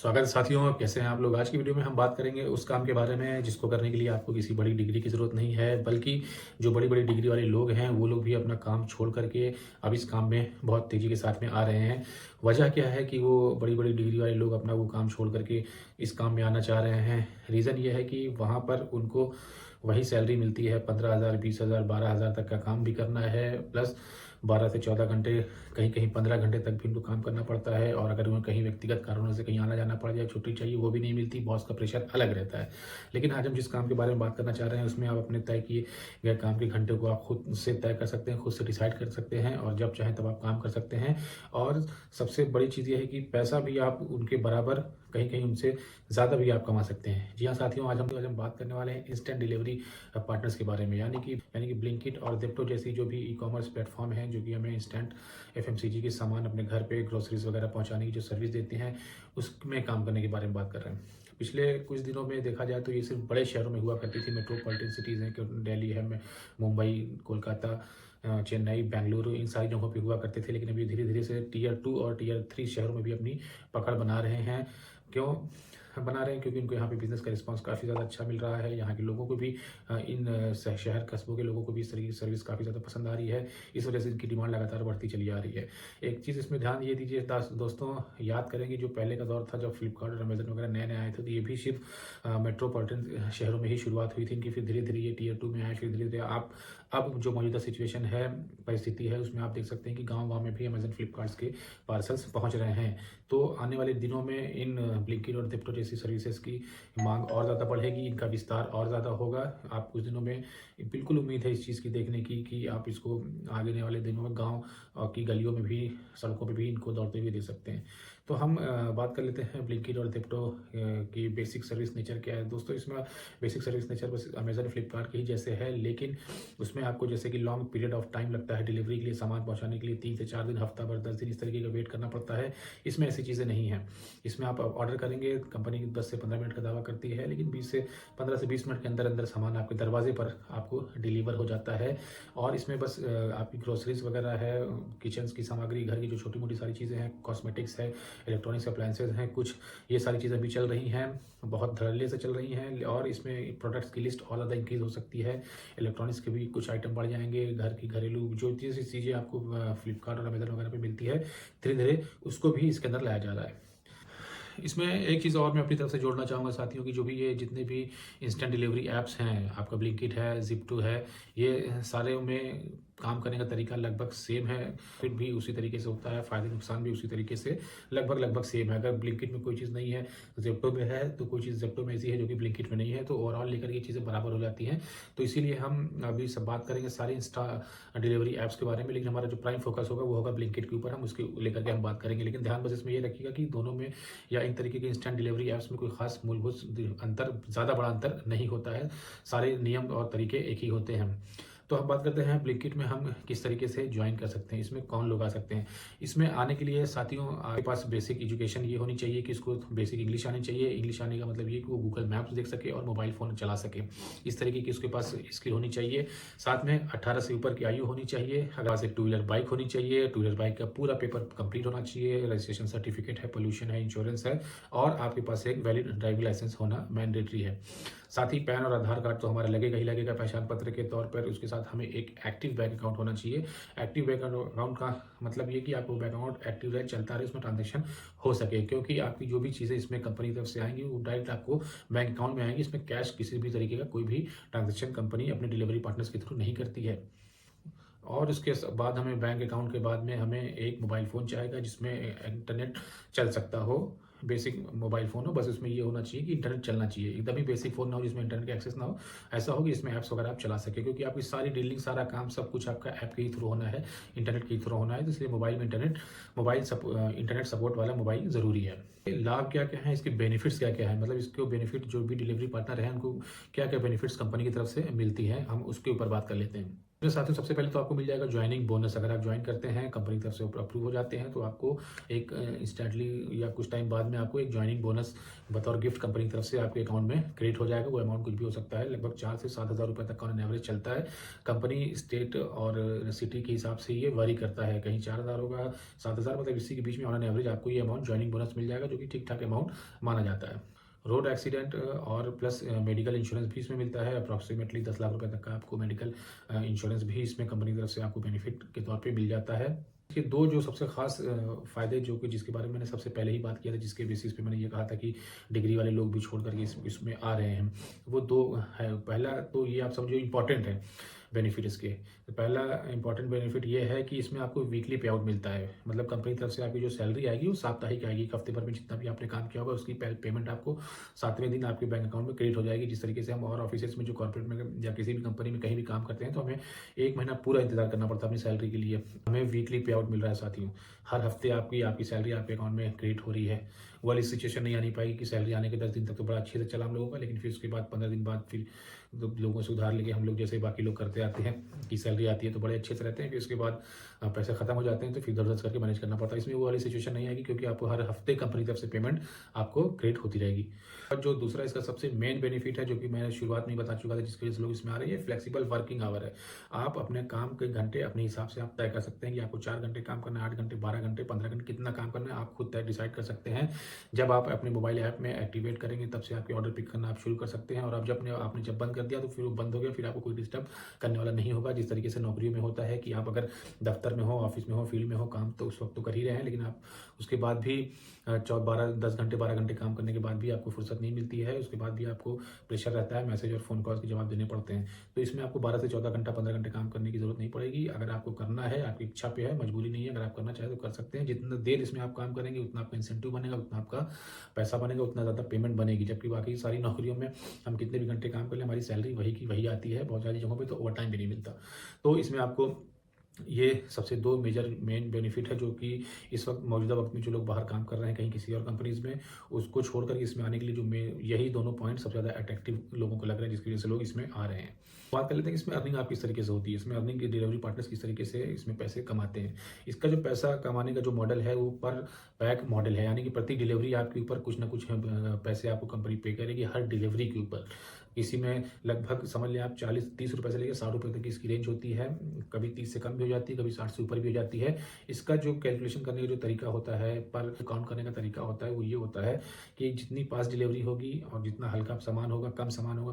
स्वागत है साथियों, कैसे हैं आप लोग। आज की वीडियो में हम बात करेंगे उस काम के बारे में जिसको करने के लिए आपको किसी बड़ी डिग्री की ज़रूरत नहीं है, बल्कि जो बड़ी बड़ी डिग्री वाले लोग हैं वो लोग भी अपना काम छोड़ करके अब इस काम में बहुत तेज़ी के साथ में आ रहे हैं। वजह क्या है कि वो बड़ी बड़ी डिग्री वाले लोग अपना वो काम छोड़ करके इस काम में आना चाह रहे हैं। रीज़न ये है कि वहाँ पर उनको वही सैलरी मिलती है, 15,000, 20,000, 12,000 तक का काम भी करना है, प्लस 12 से 14 घंटे, कहीं-कहीं 15 घंटे तक भी उनको काम करना पड़ता है। और अगर उन्हें कहीं व्यक्तिगत कारणों से कहीं आना-जाना पड़ जाए, छुट्टी चाहिए, वो भी नहीं मिलती, बॉस का प्रेशर अलग रहता है। लेकिन आज हम जिस काम के बारे में बात करना चाह रहे हैं, उसमें आप अपने तय किए गए काम के घंटे को आप खुद से तय कर सकते हैं, खुद से डिसाइड कर सकते हैं और जब चाहें तब आप काम कर सकते हैं। और सबसे बड़ी चीज़ ये है कि पैसा भी आप उनके बराबर, कहीं-कहीं उनसे ज़्यादा भी आप कमा सकते हैं। जी हाँ साथियों, आज हम बात करने वाले हैं इंस्टेंट डिलीवरी पार्टनर्स के बारे में, यानी कि ब्लिंकिट और ज़ेप्टो जैसी जो भी ई-कॉमर्स प्लेटफ़ॉर्म हैं, जो कि हमें इंस्टेंट एफएमसीजी के सामान अपने घर पे ग्रोसरीज़ वगैरह पहुँचाने की जो सर्विस देते हैं, उसमें काम करने के बारे में बात कर रहे हैं। पिछले कुछ दिनों में देखा जाए तो ये सिर्फ़ बड़े शहरों में हुआ करती थी, मेट्रोपॉलिटन सिटीज़ हैं, कि दिल्ली है, में मुंबई, कोलकाता, चेन्नई, बेंगलुरु, इन सारी जगहों पे हुआ करते थे। लेकिन अभी धीरे-धीरे से टियर 2 और टियर 3 शहरों में भी अपनी पकड़ बना रहे हैं। क्यों बना रहे हैं? क्योंकि उनको यहाँ पे बिज़नेस का रिस्पॉन्स काफ़ी ज़्यादा अच्छा मिल रहा है। यहाँ के लोगों को भी इन शहर कस्बों के लोगों को भी इस तरह की सर्विस काफ़ी ज़्यादा पसंद आ रही है। इस वजह से इनकी डिमांड लगातार बढ़ती चली आ रही है। एक चीज़ इसमें ध्यान ये दीजिए दोस्तों, याद करें कि जो पहले का दौर था जब फ्लिपकार्ट और अमेज़न वगैरह नए-नए आए थे, तो ये भी सिर्फ़ मेट्रोपॉलिटन शहरों में ही शुरुआत हुई थी इनकी। फिर धीरे-धीरे ये टियर 2 में आए, फिर धीरे-धीरे आप अब जो मौजूदा सिचुएशन है, परिस्थिति है, उसमें आप देख सकते हैं कि गाँव-गाँव में भी अमेज़न, फ्लिपकार्ट्स के पार्सल्स पहुँच रहे हैं। तो आने वाले दिनों में इन ब्लिंकिट और ज़ेप्टो जैसी सर्विसेज़ की माँग और ज़्यादा बढ़ेगी, इनका विस्तार और ज़्यादा होगा। आप कुछ दिनों में बिल्कुल उम्मीद है इस चीज़ की देखने की कि आप इसको आने वाले दिनों में गाँव की गलियों में भी, सड़कों पे भी इनको दौड़ते हुए देख सकते हैं। तो हम बात कर लेते हैं ब्लिंकिट और ज़ेप्टो की बेसिक सर्विस नेचर क्या है। दोस्तों, इसमें बेसिक सर्विस नेचर बस अमेज़न, फ्लिपकार्ट के ही जैसे है, लेकिन उसमें आपको जैसे कि लॉन्ग पीरियड ऑफ टाइम लगता है डिलीवरी के लिए, सामान पहुँचाने के लिए 3 से 4 दिन, हफ्ता भर, 10 दिन, इस तरीके का वेट करना पड़ता है। इसमें ऐसी चीज़ें नहीं हैं। इसमें आप ऑर्डर करेंगे, कंपनी 10 से 15 मिनट का दावा करती है, लेकिन 15 से 20 मिनट के अंदर-अंदर सामान आपके दरवाजे पर आपको डिलीवर हो जाता है। और इसमें बस आपकी ग्रोसरीज़ वगैरह है, किचन्स की सामग्री, घर की जो छोटी-मोटी सारी चीज़ें हैं, कॉस्मेटिक्स है, इलेक्ट्रॉनिक्स अप्लायंसेज़ हैं कुछ, ये सारी चीज़ें अभी चल रही हैं, बहुत धड़ल्ले से चल रही हैं। और इसमें प्रोडक्ट्स की लिस्ट और ज़्यादा इंक्रीज़ हो सकती है। इलेक्ट्रॉनिक्स के भी कुछ आइटम बढ़ जाएँगे, घर की घरेलू जो जैसी चीज़ें आपको फ्लिपकार्ट और अमेज़न वगैरह पे मिलती है, धीरे-धीरे उसको भी इसके अंदर लाया जा रहा है। इसमें एक चीज़ और मैं अपनी तरफ से जोड़ना चाहूँगा साथियों, कि जो भी ये जितने भी इंस्टेंट डिलीवरी ऐप्स हैं, आपका ब्लिंकिट है, ज़िप्टो है, ये सारे में काम करने का तरीका लगभग सेम है। फिर भी उसी तरीके से होता है, फ़ायदे नुकसान भी उसी तरीके से लगभग सेम है। अगर ब्लिंकिट में कोई चीज़ नहीं है, ज़िप्टो में है, तो कोई चीज़ ज़िप्टो में ऐसी है जो कि ब्लिंकिट में नहीं है, तो ओवरऑल लेकर ये चीज़ें बराबर हो जाती हैं। तो इसीलिए हम अभी सब बात करेंगे सारी इंस्टा डिलीवरी ऐप्स के बारे में, लेकिन हमारा जो प्राइम फ़ोकस होगा वो होगा ब्लिंकिट के ऊपर, हम उसके लेकर के हम बात करेंगे। लेकिन ध्यान बस इसमें ये रखिएगा कि दोनों में या इन तरीके के इंस्टेंट डिलीवरी ऐप्स में कोई ख़ास मूलभूत अंतर, ज़्यादा बड़ा अंतर नहीं होता है। सारे नियम और तरीके एक ही होते हैं। तो हम बात करते हैं ब्लिंकिट में हम किस तरीके से ज्वाइन कर सकते हैं, इसमें कौन लोग आ सकते हैं। इसमें आने के लिए साथियों, आपके पास बेसिक एजुकेशन ये होनी चाहिए कि इसको बेसिक इंग्लिश आनी चाहिए। इंग्लिश आने का मतलब ये कि वो गूगल मैप्स देख सके और मोबाइल फ़ोन चला सके। इस तरीके की उसके पास स्किल होनी चाहिए। साथ में 18 से ऊपर की आयु होनी चाहिए। अगर पास एक टू व्हीलर बाइक होनी चाहिए, टू व्हीलर बाइक का पूरा पेपर कंप्लीट होना चाहिए, रजिस्ट्रेशन सर्टिफिकेट है, पोल्यूशन है, इंश्योरेंस है, और आपके पास एक वैलिड ड्राइविंग लाइसेंस होना मैंडेटरी है। साथ ही पैन और आधार कार्ड तो हमारा लगेगा ही लगेगा पहचान पत्र के तौर पर। उसके साथ हमें एक एक्टिव बैंक अकाउंट होना चाहिए। एक्टिव बैंक अकाउंट का मतलब ये कि आपको बैंक अकाउंट एक्टिव रहे, चलता रहे, उसमें ट्रांजेक्शन हो सके, क्योंकि आपकी जो भी चीज़ें इसमें कंपनी की तरफ से आएंगी वो डायरेक्ट आपको बैंक अकाउंट में आएंगी। इसमें कैश किसी भी तरीके का कोई भी ट्रांजेक्शन कंपनी अपने डिलीवरी पार्टनर्स के थ्रू नहीं करती है। और उसके बाद हमें बैंक अकाउंट के बाद में हमें एक मोबाइल फ़ोन चाहिएगा जिसमें इंटरनेट चल सकता हो। बेसिक मोबाइल फ़ोन हो, बस उसमें ये होना चाहिए कि इंटरनेट चलना चाहिए। एकदम ही बेसिक फ़ोन ना हो जिसमें इंटरनेट की एक्सेस ना हो। ऐसा हो कि इसमें ऐप्स वगैरह आप चला सकें, क्योंकि आपकी सारी डीलिंग, सारा काम, सब कुछ आपका ऐप के ही थ्रू होना है, इंटरनेट के ही थ्रू होना है। तो इसलिए मोबाइल में इंटरनेट सपोर्ट वाला मोबाइल ज़रूरी है। लाभ क्या-क्या हैं, इसके बेनिफिट्स क्या-क्या हैं, मतलब इसके बेनिफिट जो भी डिलीवरी पार्टनर हैं उनको क्या-क्या बेनिफिट्स कंपनी की तरफ से मिलती हैं, हम उसके ऊपर बात कर लेते हैं। मेरे साथियों, सबसे पहले तो आपको मिल जाएगा ज्वाइनिंग बोनस। अगर आप ज्वाइन करते हैं, कंपनी की तरफ से अप्रूव हो जाते हैं, तो आपको एक इंस्टेंटली या कुछ टाइम बाद में आपको एक ज्वाइनिंग बोनस बतौर गिफ्ट कंपनी की तरफ से आपके अकाउंट में क्रेडिट हो जाएगा। वो अमाउंट कुछ भी हो सकता है, लगभग 4 से 7 हज़ार रुपये तक का ऑन एवरेज चलता है। कंपनी, स्टेट और सिटी के हिसाब से ये वरी करता है, कहीं 4 हज़ार होगा, 7 हज़ार, मतलब इसी के बीच में ऑन एवरेज आपको ये अमाउंट ज्वाइनिंग बोनस मिल जाएगा, जो कि ठीक ठाक अमाउंट माना जाता है। रोड एक्सीडेंट और प्लस मेडिकल इंश्योरेंस भी इसमें मिलता है। अप्रॉक्सीमेटली 10 लाख रुपए तक का आपको मेडिकल इंश्योरेंस भी इसमें कंपनी की तरफ से आपको बेनिफिट के तौर पे मिल जाता है। इसके दो जो सबसे खास फ़ायदे, जो कि जिसके बारे में मैंने सबसे पहले ही बात किया था, जिसके बेसिस पे मैंने ये कहा था कि डिग्री वाले लोग भी छोड़ करके इसमें आ रहे हैं, वो दो है। पहला तो ये आप समझो इम्पॉर्टेंट है बेनिफिट इसके। तो पहला इंपॉर्टेंट बेनिफिट ये है कि इसमें आपको वीकली पे आउट मिलता है। मतलब कंपनी की तरफ से आपकी जो सैलरी आएगी वो साप्ताहिक आएगी। एक हफ्ते भर में जितना भी आपने काम किया होगा उसकी पेमेंट आपको 7वें दिन आपके बैंक अकाउंट में क्रेडिट हो जाएगी। जिस तरीके से हम और ऑफिसेज में, जो कॉर्पोरेट में या किसी भी कंपनी में कहीं भी काम करते हैं, तो हमें 1 महीना पूरा इंतजार करना पड़ता है अपनी सैलरी के लिए। हमें वीकली पे आउट मिल रहा है साथियों। हर हफ्ते आपकी आपकी सैलरी आपके अकाउंट में क्रेडिट हो रही है। वो वाली सिचुएशन नहीं आनी पाएगी कि सैलरी आने के 10 दिन तक तो बड़ा अच्छे से चला हम लोगों का, लेकिन फिर उसके बाद 15 दिन बाद फिर तो लोगों से उधार लेके हम लोग जैसे बाकी लोग करते आते हैं कि सैलरी आती है तो बड़े अच्छे से रहते हैं, फिर उसके बाद पैसे खत्म हो जाते हैं, तो फिर दर्द करके मैनेज करना पड़ता है। इसमें वो वाली सिचुएशन नहीं आएगी, क्योंकि आपको हर हफ्ते कंपनी की तरफ से पेमेंट आपको क्रेडिट होती रहेगी। और जो दूसरा इसका सबसे मेन बेनिफिट है, जो कि मैं शुरुआत में ही बता चुका था, जिसकी वजह से लोग इसमें आ रहे हैं, फ्लेक्सिबल वर्किंग आवर है। आप अपने काम के घंटे अपने हिसाब से आप तय कर सकते हैं कि आपको 4 घंटे काम करना है, 8 घंटे, 12 घंटे, 15 घंटे, कितना काम करना है आप खुद तय डिसाइड कर सकते हैं। जब आप अपने मोबाइल ऐप में एक्टिवेट करेंगे, तब से आपके ऑर्डर पिक करना आप शुरू कर सकते हैं। और अब जब आपने जब बंद कर दिया तो फिर वो बंद हो गया, फिर आपको कोई डिस्टर्ब करने वाला नहीं होगा। जिस तरीके से नौकरियों में होता है कि आप अगर दफ्तर में हो, ऑफिस में हो, फील्ड में हो, काम तो उस वक्त तो कर ही रहे हैं, लेकिन आप उसके बाद भी 12 घंटे काम करने के बाद भी आपको फुर्सत नहीं मिलती है। उसके बाद भी आपको प्रेशर रहता है, मैसेज और फ़ोन कॉल्स के जवाब देने पड़ते हैं। तो इसमें आपको 12 से 14 घंटा, 15 घंटे काम करने की ज़रूरत नहीं पड़ेगी। अगर आपको करना है, आपकी इच्छा पे है, मजबूरी नहीं है। अगर आप करना चाहें तो कर सकते हैं। जितना देर इसमें आप काम करेंगे उतना आपका इंसेंटिव बनेगा, उतना आपका पैसा बनेगा, उतना ज़्यादा पेमेंट बनेगी। जबकि बाकी सारी नौकरियों में हम कितने भी घंटे काम कर लें, हमारी सैलरी वही की वही आती है। बहुत सारी जगहों पे तो ओवर टाइम भी नहीं मिलता। तो इसमें आपको ये सबसे 2 मेजर मेन बेनिफिट है, जो कि इस वक्त मौजूदा वक्त में जो लोग बाहर काम कर रहे हैं कहीं किसी और कंपनीज़ में, उसको छोड़ कर इसमें आने के लिए जो यही दोनों पॉइंट सबसे ज़्यादा अट्रैक्टिव लोगों को लग रहे हैं, जिसकी वजह से लोग इसमें आ रहे हैं। बात कर लेते हैं कि इसमें अर्निंग आप किस तरीके से होती है। इसमें अर्निंग के डिलीवरी पार्टनर्स किस तरीके से इसमें पैसे कमाते हैं। इसका जो पैसा कमाने का जो मॉडल है वो पर पैक मॉडल है, यानी कि प्रति डिलीवरी आपके ऊपर कुछ ना कुछ पैसे आपको कंपनी पे करेगी हर डिलीवरी के ऊपर। इसी में लगभग समझ लें आप 40-30 रुपए से लेकर 60 रुपए तक की इसकी रेंज होती है। कभी 30 से कम भी हो जाती है, कभी 60 से ऊपर भी हो जाती है। इसका जो कैलकुलेशन करने का जो तरीका होता है, पर काउंट करने का तरीका होता है, वो ये होता है कि जितनी फास्ट डिलीवरी होगी और जितना हल्का सामान होगा,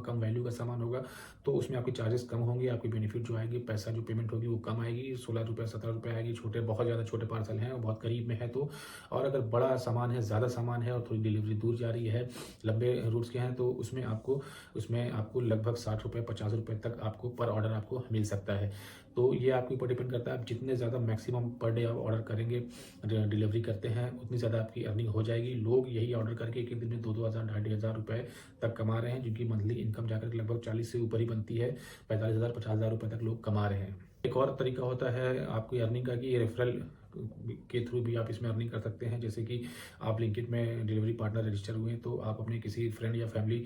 कम वैल्यू का सामान होगा, तो उसमें आपके चार्जेस कम होंगे, आपकी बेनिफिट जो आएगी, पैसा जो पेमेंट होगी वो कम आएगी। 16 रुपये, 17 रुपये आएगी। छोटे, बहुत ज़्यादा छोटे पार्सल हैं और बहुत करीब में है तो। और अगर बड़ा सामान है, ज़्यादा सामान है और थोड़ी डिलीवरी दूर जा रही है, लंबे रूट्स के हैं, तो उसमें आपको लगभग 60 रुपये, 50 रुपये तक आपको पर ऑर्डर आपको मिल सकता है। तो ये आपके ऊपर डिपेंड करता है, आप जितने ज़्यादा मैक्सिमम पर डे आप ऑर्डर करेंगे, डिलीवरी करते हैं, उतनी ज़्यादा आपकी अर्निंग हो जाएगी। लोग यही ऑर्डर करके एक दिन में 2-2 हज़ार, 2,500 रुपये तक कमा रहे हैं, जिनकी मंथली इनकम जाकर लगभग 40 से ऊपर ही बनती है। 45,000, 50,000 रुपये तक लोग कमा रहे हैं। एक और तरीका होता है आपकी अर्निंग का कि रेफरल के थ्रू भी आप इसमें अर्निंग कर सकते हैं। जैसे कि आप ब्लिंकिट में डिलीवरी पार्टनर रजिस्टर हुए हैं, तो आप अपने किसी फ्रेंड या फैमिली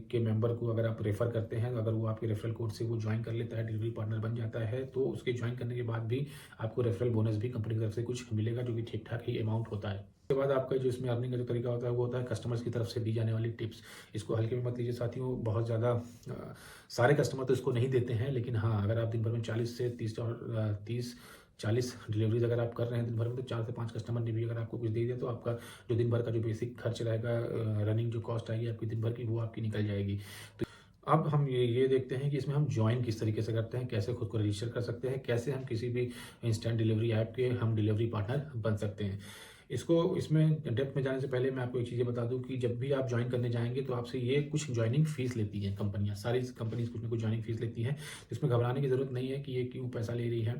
के मेंबर को अगर आप रेफ़र करते हैं, तो अगर वो आपके रेफरल कोड से वो ज्वाइन कर लेता है, डिलीवरी पार्टनर बन जाता है, तो उसके ज्वाइन करने के बाद भी आपको रेफरल बोनस भी कंपनी की तरफ से कुछ मिलेगा, जो कि ठीक ठाक ही अमाउंट होता है। उसके बाद आपका जो इसमें अर्निंग का जो तरीका होता है वो होता है कस्टमर्स की तरफ से दी जाने वाली टिप्स। इसको हल्के में मत लीजिए साथियों, बहुत ज़्यादा सारे कस्टमर तो इसको नहीं देते हैं, लेकिन हाँ, अगर आप दिन भर में 40 से 30-40 डिलीवरीज अगर आप कर रहे हैं दिन भर में, तो 4 से 5 कस्टमर ने भी अगर आपको कुछ दे दिया, तो आपका जो दिन भर का जो बेसिक खर्च रहेगा, रनिंग जो कॉस्ट आएगी आपकी दिन भर की, वो आपकी निकल जाएगी। तो अब हम ये देखते हैं कि इसमें हम ज्वाइन किस तरीके से करते हैं, कैसे खुद को रजिस्टर कर सकते हैं, कैसे हम किसी भी इंस्टेंट डिलीवरी ऐप के हम डिलीवरी पार्टनर बन सकते हैं। इसमें डेप्थ में जाने से पहले मैं आपको एक चीज़ बता दूं कि जब भी आप ज्वाइन करने जाएंगे तो आपसे ये कुछ ज्वाइनिंग फीस लेती हैं कंपनियां। सारी कंपनीज कुछ ना कुछ ज्वाइनिंग फीस लेती हैं। इसमें घबराने की ज़रूरत नहीं है कि ये क्यों पैसा ले रही है।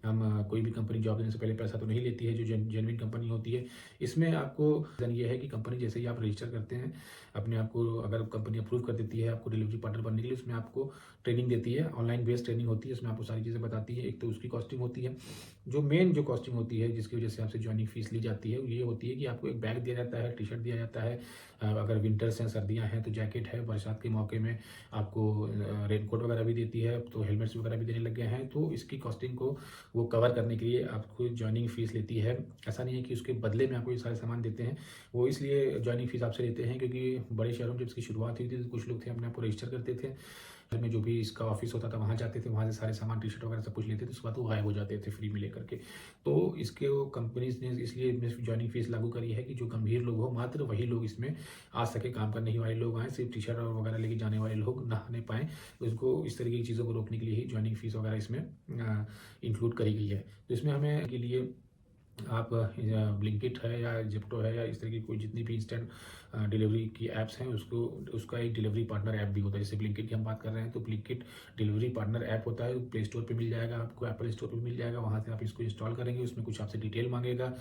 हम कोई भी कंपनी जॉब देने से पहले पैसा तो नहीं लेती है, जो जेन्युइन कंपनी होती है। इसमें आपको रीज़न ये है कि कंपनी जैसे ही आप रजिस्टर करते हैं, अपने आप को अगर कंपनी अप्रूव कर देती है आपको डिलीवरी पार्टनर बनने के लिए, उसमें आपको ट्रेनिंग देती है, ऑनलाइन बेस्ड ट्रेनिंग होती है, उसमें आपको सारी चीज़ें बताती है। एक तो उसकी कॉस्टिंग होती है, जो मेन जो कॉस्टिंग होती है जिसकी वजह से आपसे जॉइनिंग फीस ली जाती है, ये होती है कि आपको एक बैग दिया जाता है, टी-शर्ट दिया जाता है, अगर विंटर्स हैं, सर्दियाँ हैं तो जैकेट है, बरसात के मौके में आपको रेनकोट वगैरह भी देती है, तो हेलमेट्स वगैरह भी देने लग गए हैं। तो इसकी कॉस्टिंग को वो कवर करने के लिए आपको जॉइनिंग फ़ीस लेती है। ऐसा नहीं है कि उसके बदले में आपको ये सारे सामान देते हैं, वो इसलिए जॉइनिंग फ़ीस आपसे लेते हैं क्योंकि बड़े शहरों में जब इसकी शुरुआत हुई थी तो कुछ लोग थे अपने आप को रजिस्टर करते थे, घर में जो भी इसका ऑफिस होता था वहाँ जाते थे, वहाँ से सारे सामान टी-शर्ट वगैरह सब कुछ लेते थे, उसके बाद वो गायब हो जाते थे फ्री में लेकर के। तो इसके वो कंपनीज़ ने इसलिए जॉइनिंग फ़ीस लागू करी है कि जो गंभीर लोग हो मात्र वही लोग इसमें आ सके, काम करने ही वाले लोग आएँ, सिर्फ टी-शर्ट और वगैरह लेके जाने वाले लोग ना आने पाएँ। तो इसको इस तरीके की चीज़ों को रोकने के लिए ही जॉइनिंग फ़ीस वगैरह इसमें इंक्लूड करी गई है। तो इसमें हमें के लिए आप ब्लिंकिट है या ज़ेप्टो है या इस तरह की कोई जितनी भी इंस्टेंट डिलीवरी की ऐप्स हैं उसको उसका एक डिलीवरी पार्टनर ऐप भी होता है। जैसे ब्लिंकिट की हम बात कर रहे हैं तो ब्लिंकिट डिलीवरी पार्टनर ऐप होता है, प्ले स्टोर पे मिल जाएगा आपको, एप्पल स्टोर पे मिल जाएगा, वहाँ से आप इसको इंस्टॉल करेंगे। उसमें कुछ आपसे डिटेल मांगेगा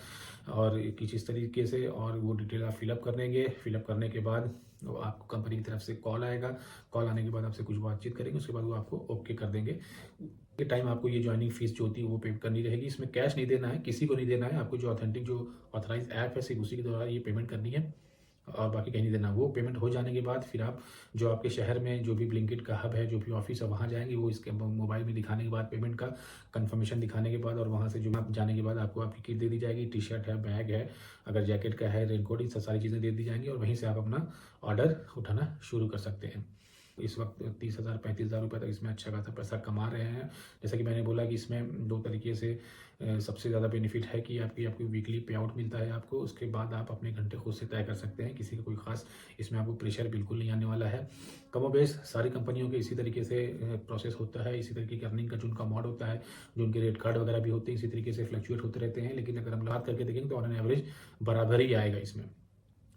और कुछ इस तरीके से, और वो डिटेल आप फिलअप कर देंगे। फिलअप करने के बाद वो आपको कंपनी की तरफ से कॉल आएगा, कॉल आने के बाद आपसे कुछ बातचीत करेंगे, उसके बाद वो आपको ओके कर देंगे। के टाइम आपको ये जॉइनिंग फीस जो होती है वो पे करनी रहेगी। इसमें कैश नहीं देना है, किसी को नहीं देना है, आपको जो ऑथेंटिक जो ऑथराइज़ ऐप है सिर्फ उसी के द्वारा ये पेमेंट करनी है और बाकी कहीं नहीं देना। वो पेमेंट हो जाने के बाद फिर आप जो आपके शहर में जो भी ब्लिंकिट का हब है, जो भी ऑफिस है वहाँ जाएँगे, वो इसके मोबाइल में दिखाने के बाद पेमेंट का कंफर्मेशन दिखाने के बाद और वहाँ से जो आप जाने के बाद आपको आपकी किट दे दी जाएगी, टी-शर्ट है, बैग है, अगर जैकेट का है, रेनकोट, ये सब सारी चीज़ें दे दी जाएँगी और वहीं से आप अपना ऑर्डर उठाना शुरू कर सकते हैं। इस वक्त 30,000 35,000 रुपये तक इसमें अच्छा खासा पैसा कमा रहे हैं। जैसा कि मैंने बोला कि इसमें 2 तरीके से सबसे ज़्यादा बेनिफिट है कि आपको वीकली पे आउट मिलता है आपको, उसके बाद आप अपने घंटे खुद से तय कर सकते हैं, किसी का कोई ख़ास इसमें आपको प्रेशर बिल्कुल नहीं आने वाला है। कमोबेश सारी कंपनियों के इसी तरीके से प्रोसेस होता है, इसी तरीके की अर्निंग का जो उनका मोड होता है, जो उनके रेट कार्ड वगैरह भी होते हैं, इसी तरीके से फ्लक्चुएट होते रहते हैं। लेकिन अगर हम बात करके देखेंगे तो ऑन एन एवरेज बराबर ही आएगा इसमें।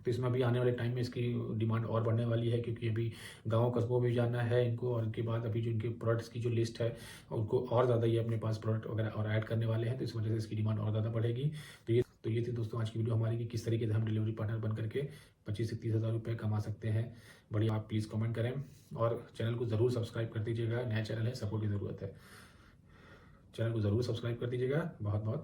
तो इसमें अभी आने वाले टाइम में इसकी डिमांड और बढ़ने वाली है क्योंकि अभी गाँव कस्बों में भी जाना है इनको, और इनके बाद अभी जो इनके प्रोडक्ट्स की जो लिस्ट है उनको और ज़्यादा ये अपने पास प्रोडक्ट वगैरह और ऐड करने वाले हैं, तो इस वजह से इसकी डिमांड और ज़्यादा बढ़ेगी। तो ये थी दोस्तों आज की वीडियो हमारी कि किस तरीके से हम डिलीवरी पार्टनर बन करके 25 से 30,000 रुपये कमा सकते हैं। बढ़िया, आप प्लीज़ कमेंट करें और चैनल को ज़रूर सब्सक्राइब कर दीजिएगा। नया चैनल है, सपोर्ट की ज़रूरत है। चैनल को ज़रूर सब्सक्राइब कर दीजिएगा। बहुत बहुत